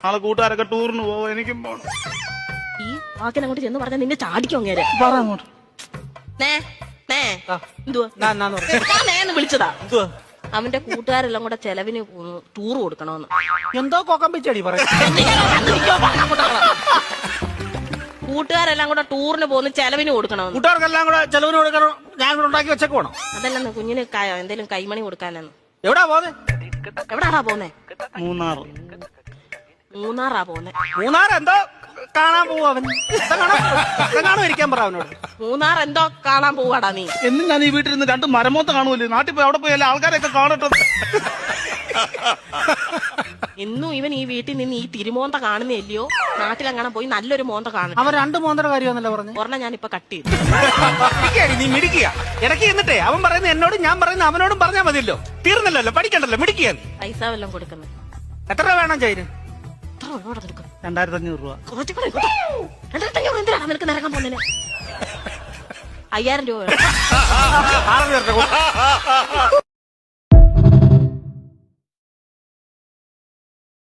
നാളെ കൂട്ടുകാരൊക്കെ ടൂറിന് പോവോ? എനിക്കും പോണം. ഈ വാക്കിനെ അങ്ങോട്ട് ചെന്ന് പറഞ്ഞാൽ നിന്നെ ചാടിക്കും അങ്ങേരെ. പറ അങ്ങോട്ട്. നേന്ന് വിളിച്ചതാ. അവന്റെ കൂട്ടുകാരെല്ലാം കൂടെ ചെലവിന് ടൂർ കൊടുക്കണോന്ന്. എന്തോ കൊക്കം പിച്ചടി പറ. കൂട്ടുകാരെല്ലാം കൂടെ ടൂറിന് പോകുന്ന ചെലവിന് കൊടുക്കണമെന്ന്. കൂട്ടുകാർക്കെല്ലാം കൂടെ ചെലവിന് കൊടുക്കണം. ഞാൻ കൂടെ ഉണ്ടാക്കി വെച്ചേക്ക് പോണം. അതല്ലെന്ന് കുഞ്ഞിന് എന്തേലും കൈമണി കൊടുക്കാനെന്ന്. എവിടാ പോന്നെ? എവിടാടാ പോന്നെ? മൂന്നാറാ പോന്നെ. മൂന്നാർ എന്തോ കാണാൻ പോവും അവൻ. കാണാൻ ഇരിക്കാൻ പറ അവനോട്. മൂന്നാർ എന്തോ കാണാൻ പോവാടാ നീ. എന്നും ഞാൻ ഈ വീട്ടിൽ നിന്ന് 2 മരമൊത്ത കാണുമല്ലേ? നാട്ടിൽ പോയി അവിടെ പോയി എല്ലാ ആൾക്കാരെയൊക്കെ കാണട്ടെ. എന്നും ഇവൻ ഈ വീട്ടിൽ നിന്ന് ഈ തിരുമോന്ത കാണുന്നില്ലയോ? നാട്ടിലെങ്ങനെ പോയി നല്ലൊരു മോന്ത കാണും. അവൻ 2 മോന്തയുടെ കാര്യമാണല്ലോ പറഞ്ഞു. ഒരെണ്ണം ഞാനിപ്പൊ കട്ട് ചെയ്തു. നീ മിടിക്കുക. ഇടയ്ക്ക് എന്നിട്ടേ അവൻ പറയുന്നത് എന്നോടും ഞാൻ പറയുന്നത് അവനോടും പറഞ്ഞാൽ മതിയല്ലോ. തീർന്നല്ലോ, പഠിക്കണ്ടല്ലോ, മിടിക്കുക. പൈസ വല്ലതും കൊടുക്കുന്നത്. എത്ര രൂപ വേണം ചൈന്? 2500 രൂപ. 2500 എന്തിനാണ് നിനക്ക് നിരക്കാൻ പോകുന്നതിന്? 5000 രൂപ വേണം. 6 പേർക്ക്